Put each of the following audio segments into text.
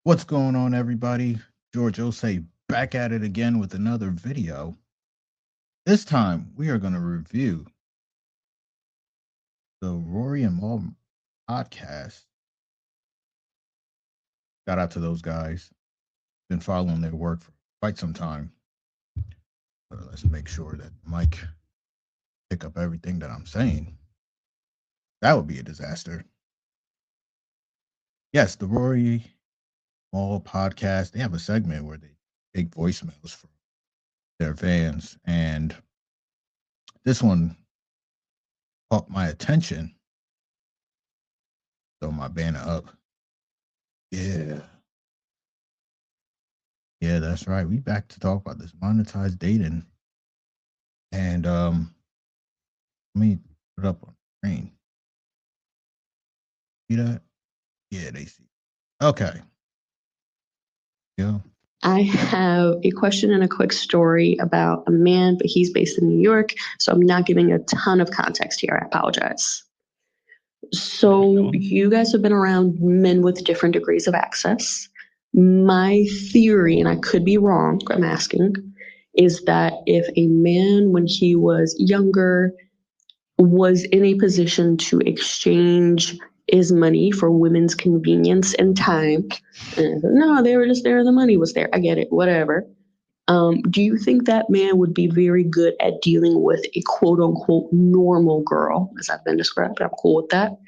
What's going on, everybody? George Osei back at it again with another video. This time, we are going to review the Rory and Maul podcast. Shout out to those guys. Been following their work for quite some time. Let's make sure that Mike pick up everything that I'm saying. That would be a disaster. Yes, the Rory Maul podcast. They have a segment where they take voicemails from their fans, and this one caught my attention. Throw my banner up. Yeah. Yeah, that's right. We back to talk about this monetized dating. And let me put it up on the screen. See that? Yeah, they see. Okay. Yeah. I have a question and a quick story about a man, but he's based in New York, so I'm not giving a ton of context here. I apologize. So, you guys have been around men with different degrees of access. My theory, and I could be wrong, I'm asking, is that if a man, when he was younger, was in a position to exchange his money for women's convenience and time. No, they were just there. The money was there. I get it. Whatever. Do you think that man would be very good at dealing with a quote unquote normal girl, as I've been described? I'm cool with that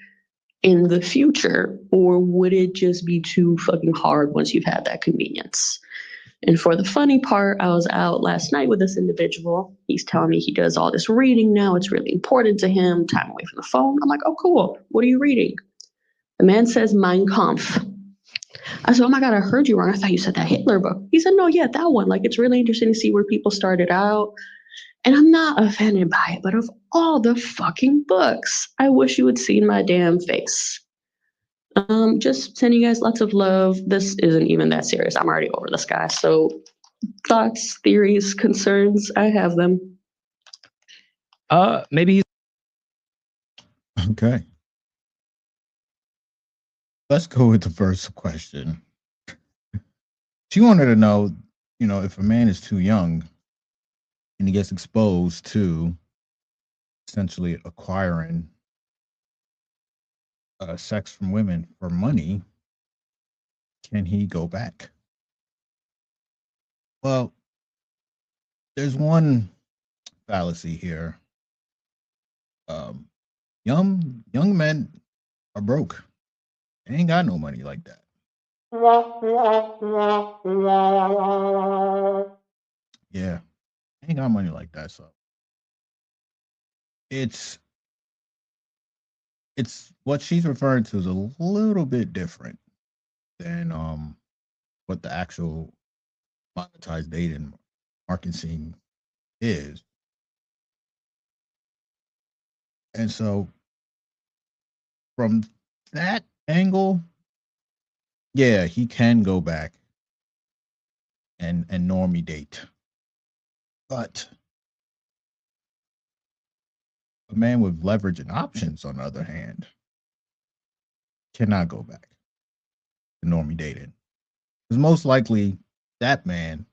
in the future, or would it just be too fucking hard once you've had that convenience? And for the funny part, I was out last night with this individual. He's telling me he does all this reading now. It's really important to him. Time away from the phone. I'm like, oh, cool. What are you reading? The man says Mein Kampf. I said, oh my God, I heard you wrong. I thought you said that Hitler book. He said, no, yeah, that one. Like, it's really interesting to see where people started out. And I'm not offended by it, but of all the fucking books, I wish you had seen my damn face. Just sending you guys lots of love. This isn't even that serious. I'm already over this guy. So thoughts, theories, concerns, I have them. Maybe he's Okay. Let's go with the first question. She wanted to know, if a man is too young and he gets exposed to essentially acquiring sex from women for money, can he go back? Well, there's one fallacy here. Young men are broke. They ain't got no money like that. Yeah, ain't got money like that. So it's what she's referring to is a little bit different than what the actual monetized dating marketing is. And so from that angle, yeah, he can go back and normie date. But a man with leverage and options, on the other hand, cannot go back to normie dating. Because most likely that man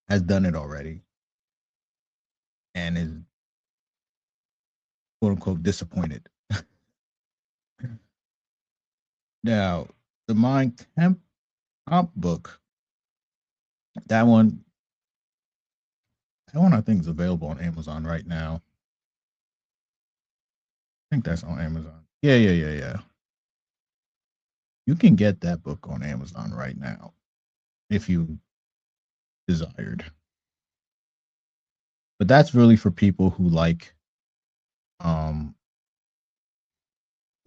has done it already and is quote unquote disappointed. Now, the Mind Camp book, that one I think is available on Amazon right now. I think that's on Amazon. Yeah. You can get that book on Amazon right now if you desired. But that's really for people who like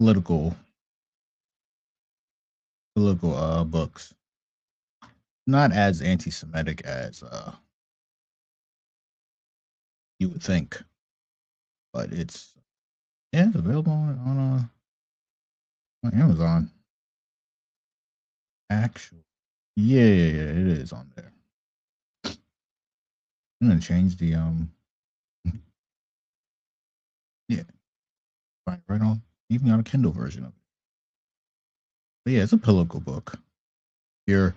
political books. Not as anti-Semitic as you would think, but it's available on Amazon. Actually, yeah, it is on there. I'm gonna change the yeah, find it right on, even got a Kindle version of it. But yeah, it's a political book. You're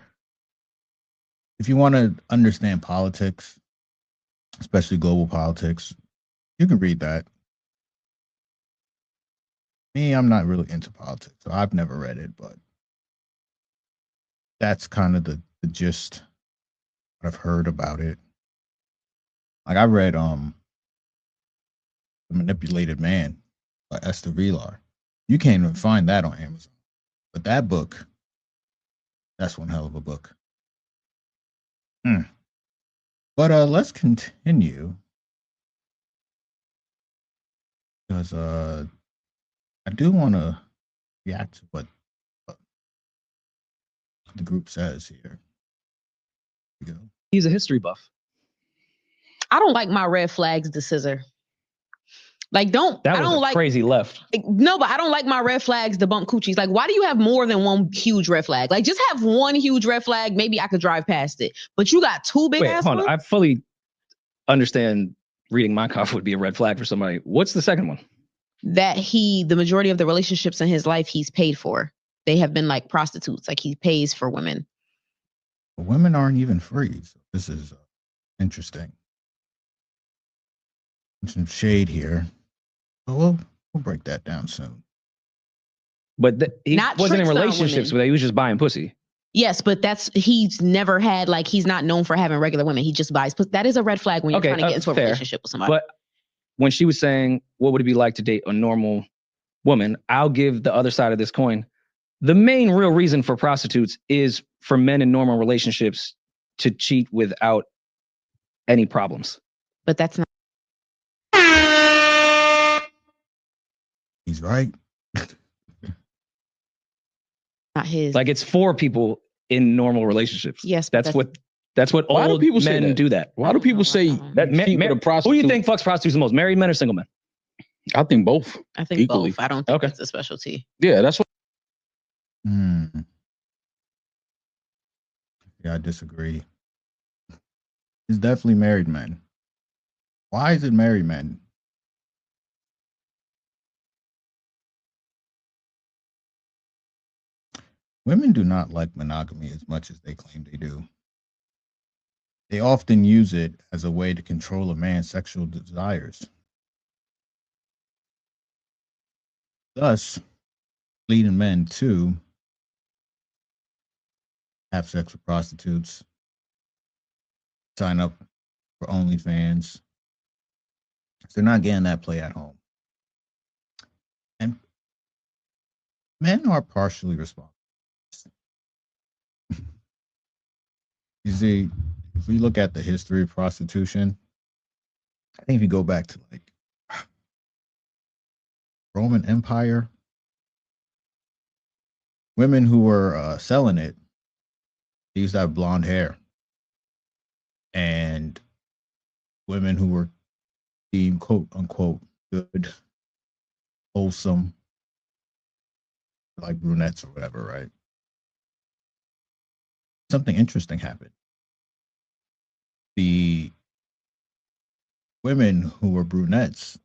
if you want to understand politics, especially global politics, you can read that. Me, I'm not really into politics, so I've never read it, but that's kind of the gist what I've heard about it. Like I read The Manipulated Man by Esther Vilar. You can't even find that on Amazon. But that book, that's one hell of a book. But let's continue because I do want to react to what the group says here. Here we go. He's a history buff. I don't like my red flags to scissor. Like, That was a crazy left. No, but I don't like my red flags to bump coochies. Like, why do you have more than one huge red flag? Like, just have one huge red flag. Maybe I could drive past it. But you got two big ass ones? I fully understand reading my cough would be a red flag for somebody. What's the second one? That the majority of the relationships in his life, he's paid for. They have been like prostitutes. Like, he pays for women. But women aren't even free. So this is interesting. Some shade here. But we'll break that down soon. But he wasn't in relationships with her. He was just buying pussy. Yes, but he's never had, like, he's not known for having regular women. He just buys pussy. That is a red flag when you're trying to get into a relationship with somebody. But when she was saying, what would it be like to date a normal woman? I'll give the other side of this coin. The main real reason for prostitutes is for men in normal relationships to cheat without any problems. But that's not. He's right. Not his. Like, it's for people in normal relationships. Yes, that's what why old do people men say that? do that. Why do people say that men, a prostitute? Who do you think fucks prostitutes the most? Married men or single men? I think both. I think equally. both. I don't think it's a specialty. Yeah, that's what. Yeah, I disagree. It's definitely married men. Why is it married men? Women do not like monogamy as much as they claim they do. They often use it as a way to control a man's sexual desires, thus leading men to have sex with prostitutes, sign up for OnlyFans. So they're not getting that play at home. And men are partially responsible. You see, if we look at the history of prostitution, I think if you go back to like Roman Empire, women who were selling it, they used to have blonde hair. And women who were deemed quote unquote good, wholesome, like brunettes or whatever, right? Something interesting happened. The women who were brunettes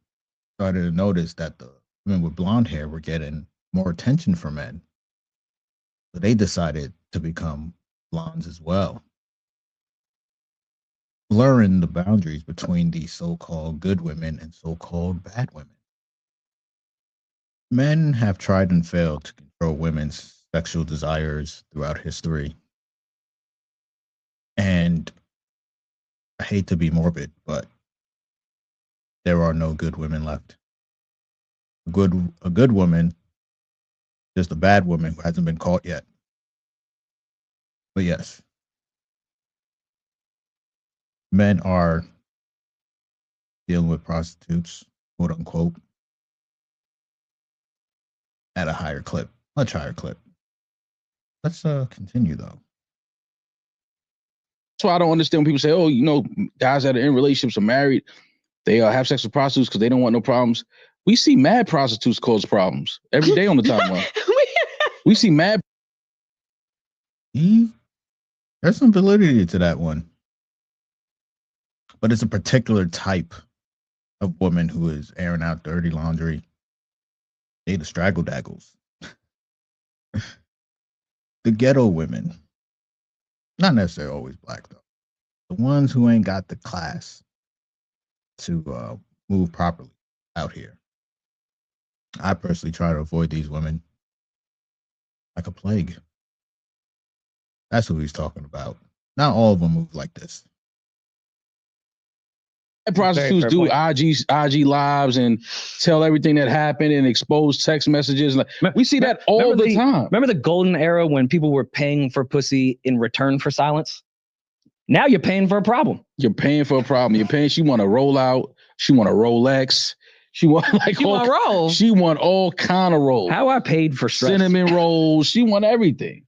started to notice that the women with blonde hair were getting more attention from men. So they decided to become blondes as well, blurring the boundaries between the so-called good women and so-called bad women. Men have tried and failed to control women's sexual desires throughout history. And I hate to be morbid, but there are no good women left. A good woman, just a bad woman who hasn't been caught yet. But yes, men are dealing with prostitutes, quote unquote, at a higher clip, much higher clip. Let's continue though. That's why I don't understand when people say, "Oh, you know, guys that are in relationships are married, they have sex with prostitutes because they don't want no problems." We see mad prostitutes cause problems every day on the timeline. We see mad. There's some validity to that one, but it's a particular type of woman who is airing out dirty laundry. They the straggle daggles, the ghetto women. Not necessarily always black though. The ones who ain't got the class to move properly out here. I personally try to avoid these women like a plague. That's who he's talking about. Not all of them move like this. Prostitutes do IG lives and tell everything that happened and expose text messages. Like we see that all the time. Remember the golden era when people were paying for pussy in return for silence? Now you're paying for a problem. You're paying for a problem. You're paying. She want a rollout. She want a Rolex. She want rolls. She want all kind of rolls. How I paid for stress. Cinnamon rolls. She want everything.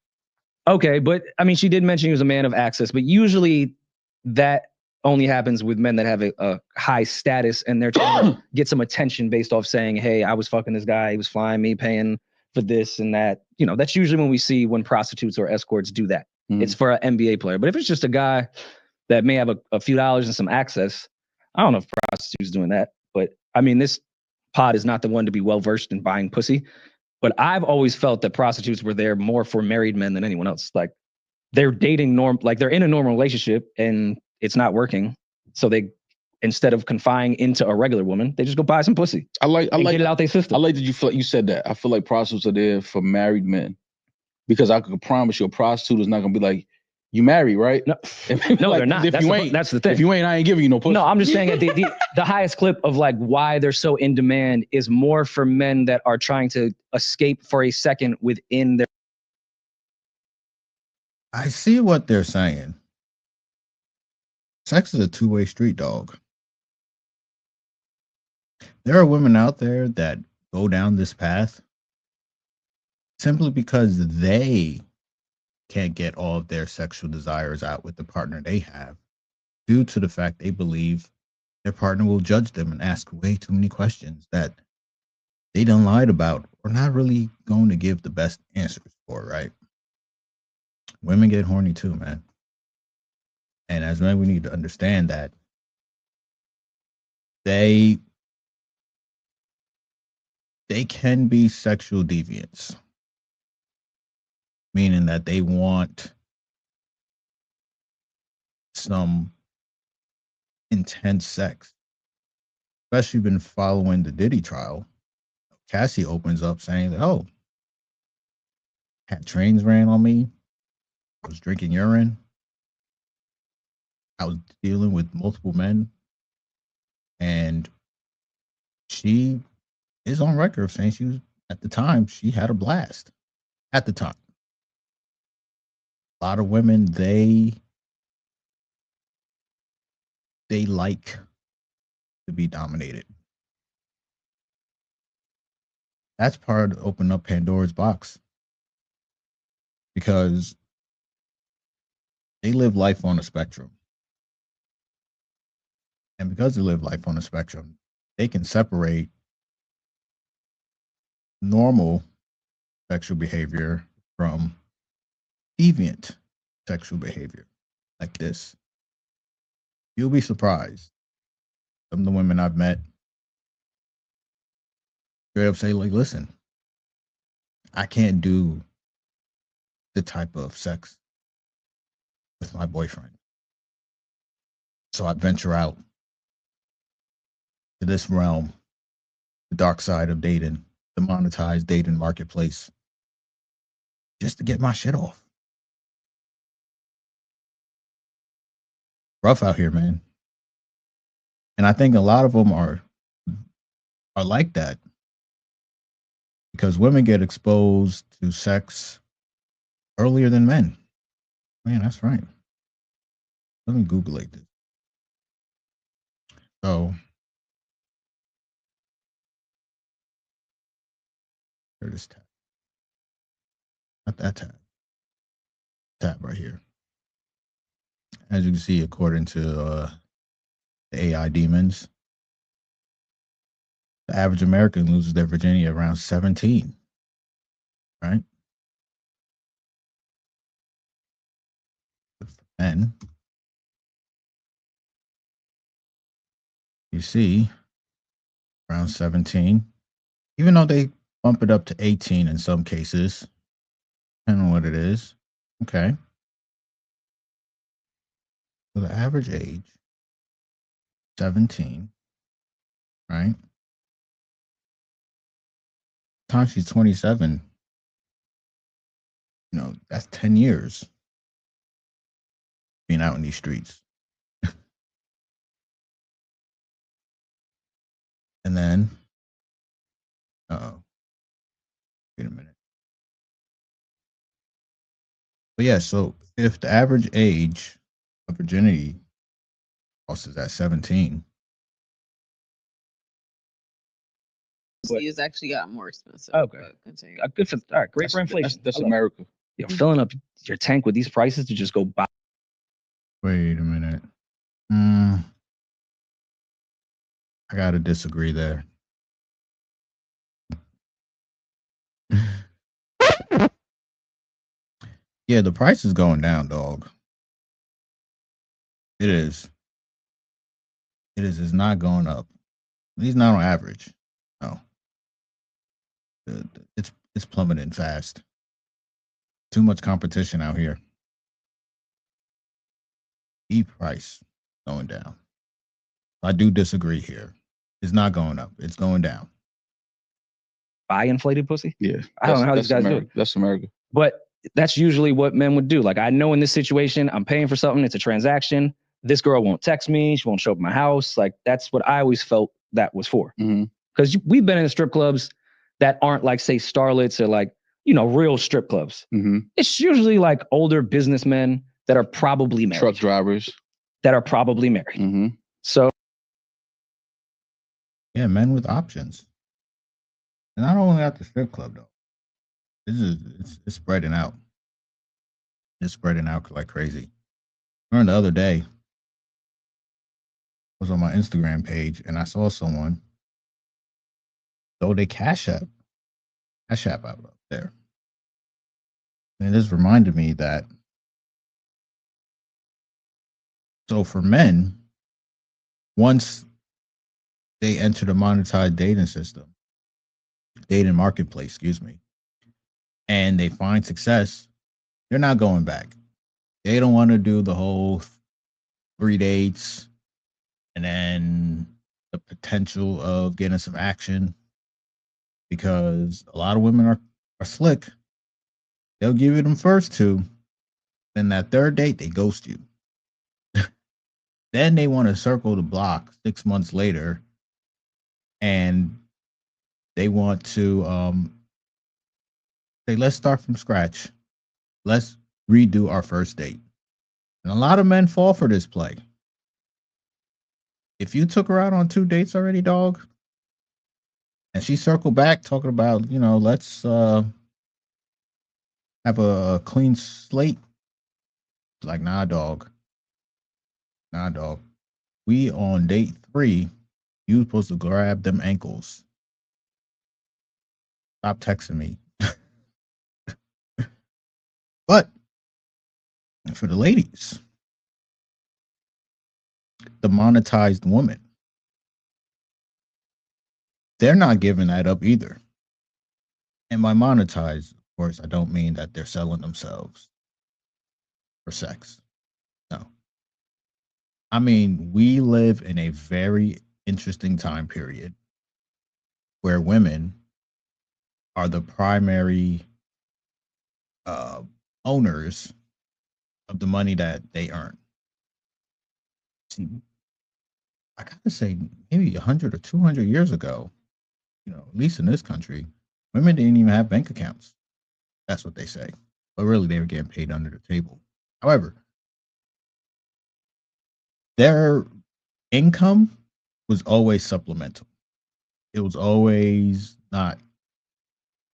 Okay, but I mean, she did mention he was a man of access, but usually that only happens with men that have a high status and they're trying to get some attention based off saying, hey, I was fucking this guy, he was flying me, paying for this and that. You know, that's usually when we see when prostitutes or escorts do that. Mm-hmm. It's for an NBA player. But if it's just a guy that may have a few dollars and some access, I don't know if prostitutes doing that. But I mean, this pod is not the one to be well-versed in buying pussy. But I've always felt that prostitutes were there more for married men than anyone else. Like they're dating they're in a normal relationship and it's not working. So they, instead of confining into a regular woman, they just go buy some pussy. I like get it out their system. I like that you said that. I feel like prostitutes are there for married men because I could promise you a prostitute is not gonna be like, you married, right? No, no, like, they're not. That's the thing. If you ain't, I ain't giving you no pussy. No, I'm just saying that the highest clip of like why they're so in demand is more for men that are trying to escape for a second within their. I see what they're saying. Sex is a two-way street, dog. There are women out there that go down this path simply because they can't get all of their sexual desires out with the partner they have due to the fact they believe their partner will judge them and ask way too many questions that they done lied about or not really going to give the best answers for, right? Women get horny too, man. And as men, we need to understand that they can be sexual deviants, meaning that they want some intense sex. Especially been following the Diddy trial. Cassie opens up saying that, oh, had trains ran on me. I was drinking urine. I was dealing with multiple men. And she is on record saying she was, at the time, she had a blast. At the time. A lot of women, they like to be dominated. That's part of opening up Pandora's box. Because they live life on a spectrum. And because they live life on a spectrum, they can separate normal sexual behavior from deviant sexual behavior like this. You'll be surprised. Some of the women I've met straight up say, like, listen, I can't do the type of sex with my boyfriend. So I venture out to this realm, the dark side of dating, the monetized dating marketplace, just to get my shit off. Rough out here, man. And I think a lot of them are like that because women get exposed to sex earlier than men. Man, that's right. Let me Google this. So, here it is. Tab. Not that tab. Tab right here. As you can see, according to the AI demons, the average American loses their virginity around 17. Right? Men, you see, around 17, even though they bump it up to 18 in some cases, depending on what it is. Okay. So the average age, 17, right? Time she's 27, that's 10 years being out in these streets. And then, wait a minute. But yeah, so if the average age of virginity loss is at 17, It's actually got more expensive. Okay. But continue. Good for all right. Great for inflation. That's I love it. America. You're filling up your tank with these prices to just go buy. wait a minute. I gotta disagree there. Yeah, the price is going down, dog. It is. It is. It's not going up. At least not on average. No. It's plummeting fast. Too much competition out here. Price going down. I do disagree here. It's not going up. It's going down. Buy inflated pussy. Yeah. I don't know how these guys do it. That's America. But that's usually what men would do. Like, I know in this situation, I'm paying for something. It's a transaction. This girl won't text me. She won't show up at my house. Like, that's what I always felt that was for. Because we've been in strip clubs that aren't like, say, starlets or like, real strip clubs. It's usually like older businessmen that are probably married. Truck drivers. That are probably married. So. Yeah, men with options. And not only at the strip club, though. It's spreading out. It's spreading out like crazy. I remember the other day, I was on my Instagram page and I saw someone throw their Cash App out up there. And this reminded me that, so for men, once they enter the monetized dating marketplace, and they find success, they're not going back. They don't want to do the whole 3 dates and then the potential of getting some action, because a lot of women are slick. They'll give you them first 2. Then that 3rd date, they ghost you. Then they want to circle the block 6 months later and they want to say, let's start from scratch. Let's redo our first date. And a lot of men fall for this play. If you took her out on 2 dates already, dog, and she circled back talking about, let's have a clean slate. Like, nah, dog. We on date 3, you supposed to grab them ankles. Stop texting me. But for the ladies, the monetized woman, they're not giving that up either. And by monetized, of course, I don't mean that they're selling themselves for sex. No. I mean, we live in a very interesting time period where women are the primary owners of the money that they earn. See, I gotta say, maybe 100 or 200 years ago, at least in this country, women didn't even have bank accounts. That's what they say. But really, they were getting paid under the table. However, their income was always supplemental. It was always not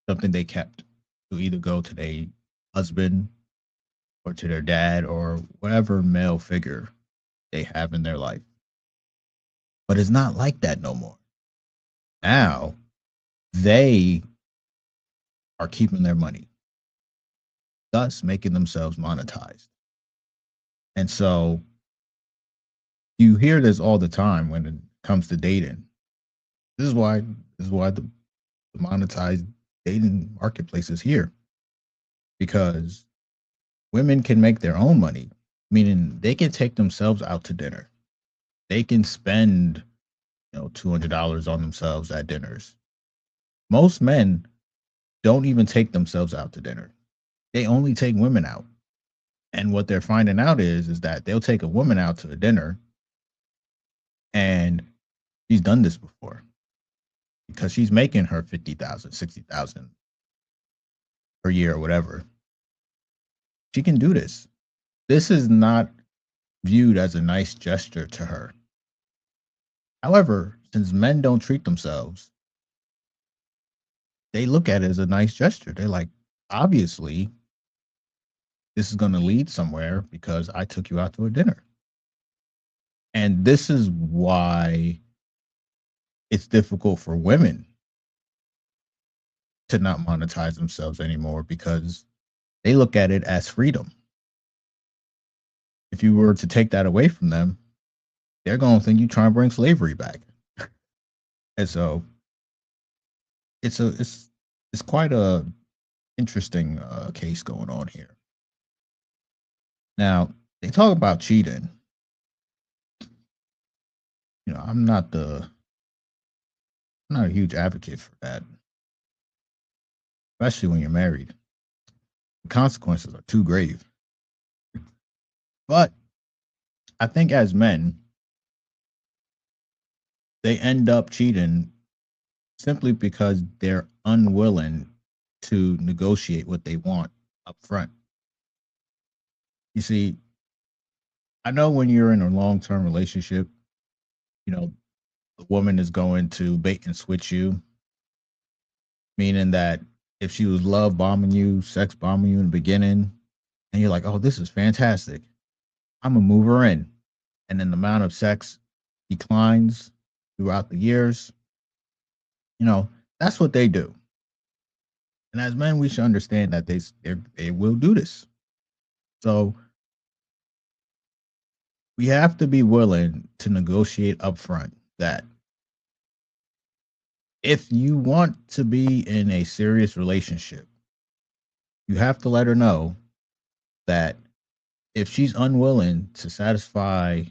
something they kept to either go to their husband or to their dad or whatever male figure they have in their life. But it's not like that no more. Now, they are keeping their money, thus making themselves monetized. And so you hear this all the time when it comes to dating. This is why the monetized dating marketplace is here, because women can make their own money meaning they can take themselves out to dinner. They can spend, $200 on themselves at dinners. Most men don't even take themselves out to dinner. They only take women out. And what they're finding out is that they'll take a woman out to a dinner, and she's done this before because she's making her 50,000, 60,000 per year or whatever. She can do this. This is not viewed as a nice gesture to her. However, since men don't treat themselves, they look at it as a nice gesture. They're like, obviously, this is going to lead somewhere because I took you out to a dinner. And this is why it's difficult for women to not monetize themselves anymore, because they look at it as freedom. If you were to take that away from them, they're going to think you try and bring slavery back. And so it's quite a interesting case going on here. Now, they talk about cheating. I'm not a huge advocate for that, especially when you're married. The consequences are too grave. But I think as men, they end up cheating simply because they're unwilling to negotiate what they want up front. You see, I know when you're in a long-term relationship, the woman is going to bait and switch you, meaning that if she was love bombing you, sex bombing you in the beginning, and you're like, oh, this is fantastic, I'm gonna move her in. And then the amount of sex declines throughout the years. That's what they do. And as men, we should understand that they will do this. So we have to be willing to negotiate upfront that if you want to be in a serious relationship, you have to let her know that if she's unwilling to satisfy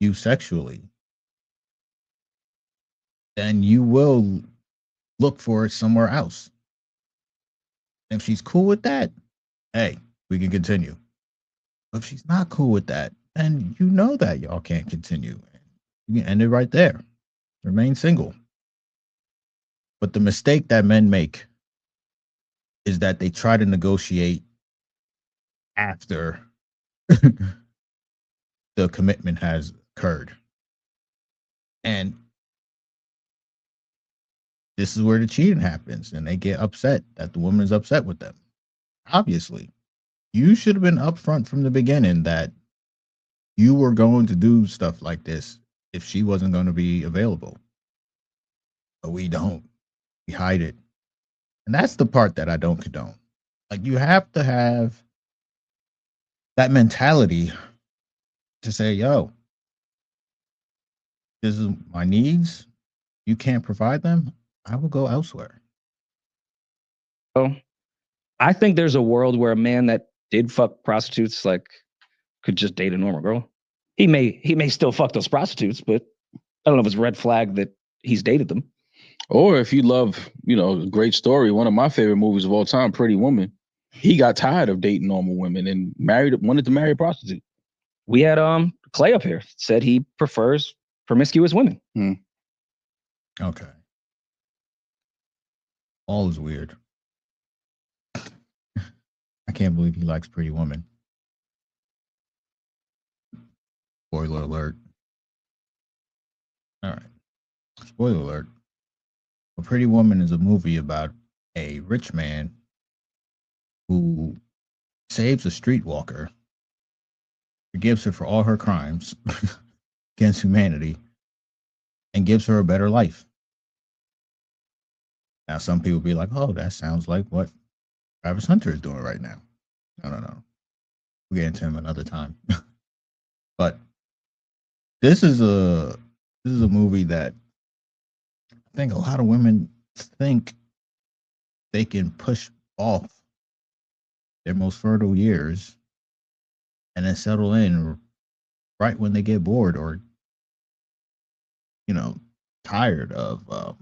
you sexually, then you will look for it somewhere else. If she's cool with that, hey, we can continue. But if she's not cool with that, then you know that y'all can't continue. You can end it right there. Remain single. But the mistake that men make is that they try to negotiate after the commitment has occurred. And this is where the cheating happens, and they get upset that the woman is upset with them. Obviously, you should have been upfront from the beginning that you were going to do stuff like this if she wasn't going to be available. But we don't. We hide it. And that's the part that I don't condone. Like, you have to have that mentality to say, yo, this is my needs. You can't provide them. I will go elsewhere. Oh, I think there's a world where a man that did fuck prostitutes could just date a normal girl. He may still fuck those prostitutes, but I don't know if it's a red flag that he's dated them. Or if you love, great story, one of my favorite movies of all time, Pretty Woman. He got tired of dating normal women and wanted to marry a prostitute. We had Clay up here, said he prefers promiscuous women. Okay. All is weird. I can't believe he likes Pretty Woman. Spoiler alert. All right. Spoiler alert. A Pretty Woman is a movie about a rich man who saves a streetwalker, forgives her for all her crimes against humanity, and gives her a better life. Now, some people be like, oh, that sounds like what Travis Hunter is doing right now. No. We'll get into him another time. But this is a movie that I think a lot of women think they can push off their most fertile years and then settle in right when they get bored or, tired of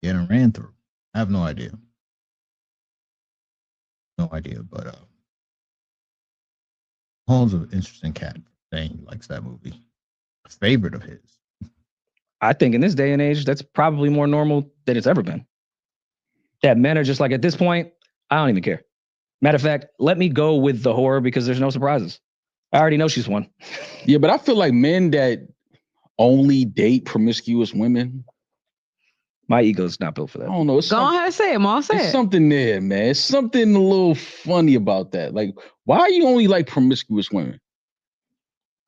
getting ran through. I have no idea. No idea. But Paul's an interesting cat saying he likes that movie. A favorite of his. I think in this day and age, that's probably more normal than it's ever been. That men are just like, at this point, I don't even care. Matter of fact, let me go with the horror because there's no surprises. I already know she's one. Yeah, but I feel like men that only date promiscuous women, my ego's not built for that. I don't know. Go ahead, say it, Mom. Say it's it. something there, man. It's something a little funny about that. Like, why you only like promiscuous women?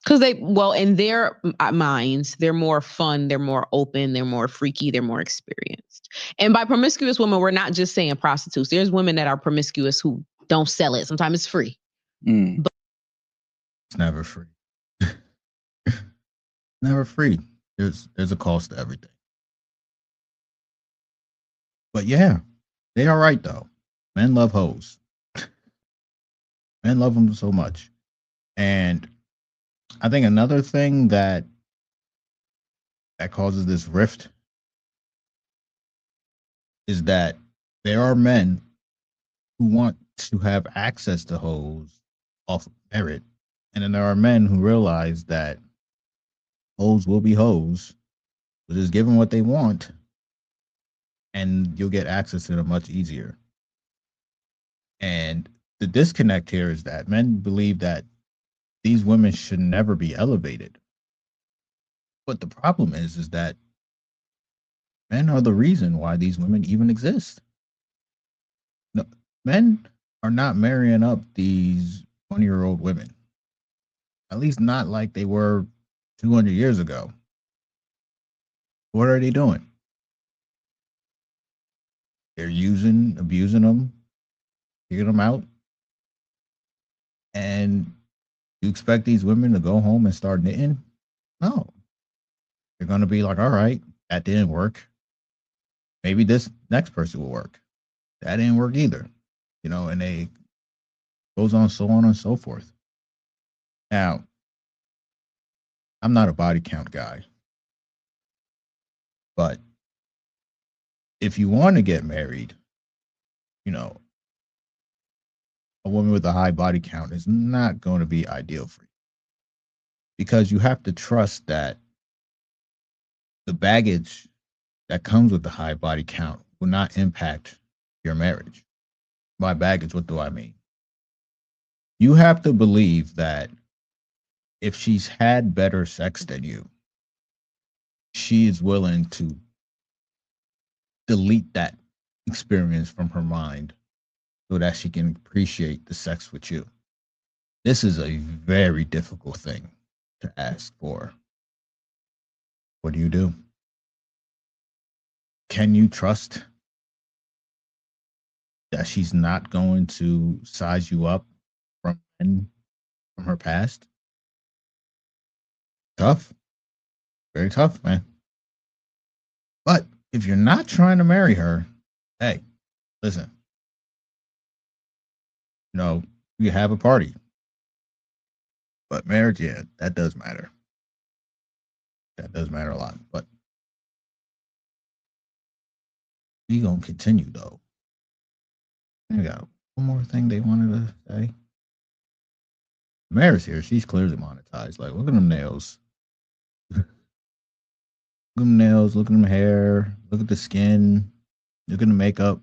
Because in their minds, they're more fun, they're more open, they're more freaky, they're more experienced. And by promiscuous women, we're not just saying prostitutes. There's women that are promiscuous who don't sell it. Sometimes it's free. But it's never free. Never free. There's a cost to everything. But yeah, they are right though. Men love hoes. Men love them so much. And I think another thing that causes this rift is that there are men who want to have access to hoes off of merit. And then there are men who realize that hoes will be hoes, but just give them what they want, and you'll get access to them much easier. And the disconnect here is that men believe that these women should never be elevated. But the problem is that men are the reason why these women even exist. No, men are not marrying up these 20-year-old women. At least not like they were 200 years ago. What are they doing? They're abusing them, kicking them out. And you expect these women to go home and start knitting? No. They're going to be like, all right, that didn't work. Maybe this next person will work. That didn't work either. And they goes on, so on and so forth. Now, I'm not a body count guy, but if you want to get married, a woman with a high body count is not going to be ideal for you, because you have to trust that the baggage that comes with the high body count will not impact your marriage. By baggage, what do I mean? You have to believe that if she's had better sex than you, she is willing to delete that experience from her mind so that she can appreciate the sex with you. This is a very difficult thing to ask for. What do? Can you trust that she's not going to size you up from her past? Tough. Very tough, man. But if you're not trying to marry her, hey, listen. You have a party. But marriage, yeah, that does matter. That does matter a lot. But we gonna continue though. I got one more thing they wanted to say. Mary's here. She's clearly monetized. Like, look at them nails. Look at them nails. Look at them hair. Look at the skin. Look at the makeup.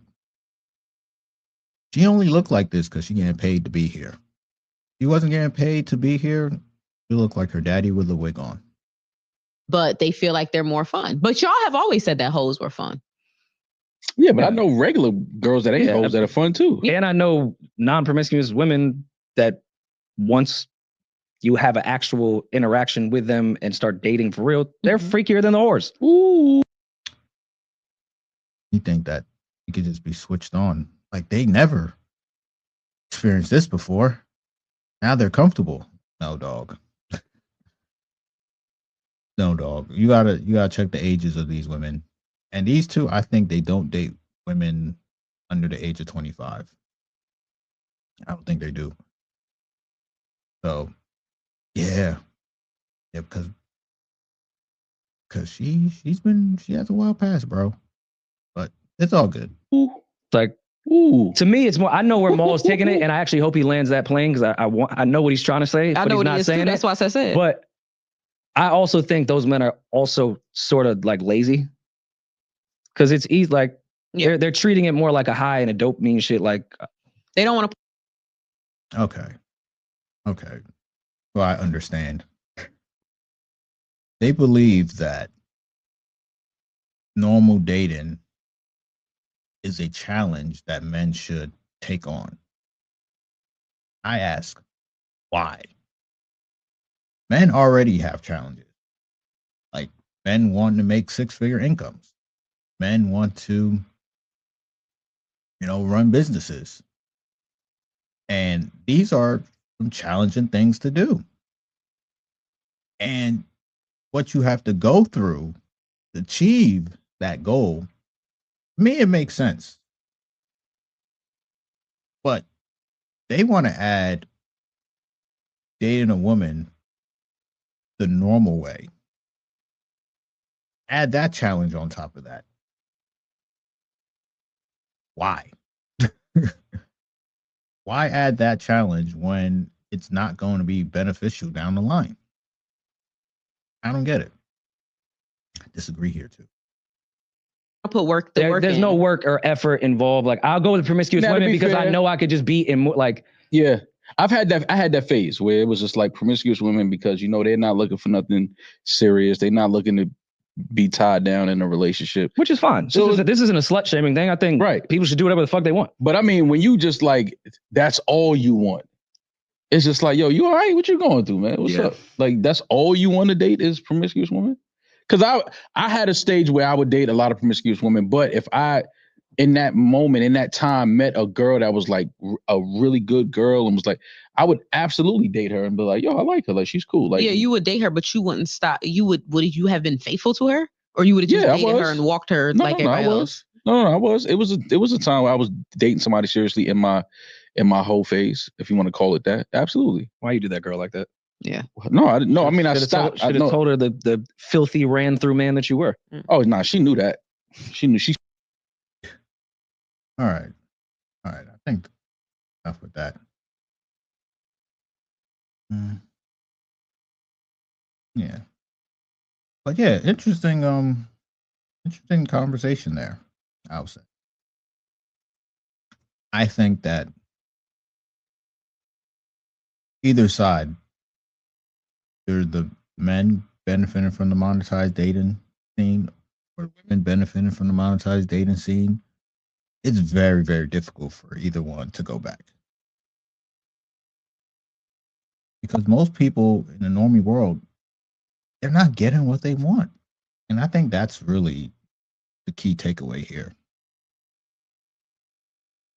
She only looked like this because she getting paid to be here. If she wasn't getting paid to be here, she looked like her daddy with a wig on. But they feel like they're more fun. But y'all have always said that hoes were fun. Yeah, but I know regular girls that ain't hoes that are fun too. And I know non-promiscuous women that once you have an actual interaction with them and start dating for real, they're freakier than the whores. Ooh. You think that you could just be switched on? Like, they never experienced this before. Now they're comfortable. No, dog. No, dog. You gotta check the ages of these women. And these two, I think they don't date women under the age of 25. I don't think they do. So Yeah. Yeah, because she has a wild past, bro. But it's all good. It's like, Ooh. to me, it's more. I know where Maul is taking it, and I actually hope he lands that plane because I know what he's trying to say, I but know he's what not he is too. saying That's it. why I said. But I also think those men are also sort of like lazy because it's easy. Like they're treating it more like a high and a dopamine shit. Like they don't want to. Okay. Well, I understand. They believe that normal dating is a challenge that men should take on. I ask, why? Men already have challenges. Like men want to make six-figure incomes. Men want to, run businesses. And these are some challenging things to do. And what you have to go through to achieve that goal, to me, it makes sense. But they want to add dating a woman the normal way. Add that challenge on top of that. Why? Why add that challenge when it's not going to be beneficial down the line? I don't get it. I disagree here too. I'll put work. There's no work or effort involved. Like I'll go with promiscuous women because I know I could just be in like. Yeah, I had that phase where it was just like promiscuous women because they're not looking for nothing serious. They're not looking to be tied down in a relationship, which is fine. So this isn't a slut shaming thing. I think people should do whatever the fuck they want. But I mean, when you just like that's all you want, it's just like, yo, you all right? What you going through, man? What's up? Like that's all you want to date is promiscuous women? Because I had a stage where I would date a lot of promiscuous women, but if I in that moment, in that time, met a girl that was like a really good girl and was like, I would absolutely date her and be like, yo, I like her. Like, she's cool. Like, yeah, you would date her, but you wouldn't stop. Would you have been faithful to her? Or you would have just dated her and walked her everybody else? No, I was. It was a time where I was dating somebody seriously in my whole phase, if you want to call it that. Absolutely. Why you do that girl like that? Yeah. No, I didn't. No, I mean, I stopped. Should have told her the filthy ran through man that you were. Oh, nah, she knew that. She knew she. All right. I think enough with that. Yeah. But yeah, interesting conversation there, I would say. I think that either side, there's the men benefiting from the monetized dating scene or women benefiting from the monetized dating scene. It's very, very difficult for either one to go back. Because most people in the normie world, they're not getting what they want. And I think that's really the key takeaway here.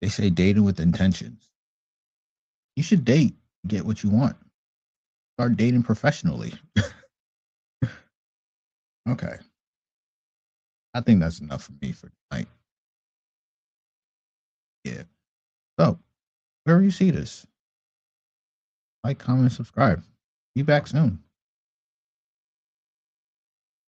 They say dating with intentions. You should date, get what you want. Start dating professionally. Okay. I think that's enough for me for tonight. Yeah. So, wherever you see this, like, comment, subscribe. Be back soon.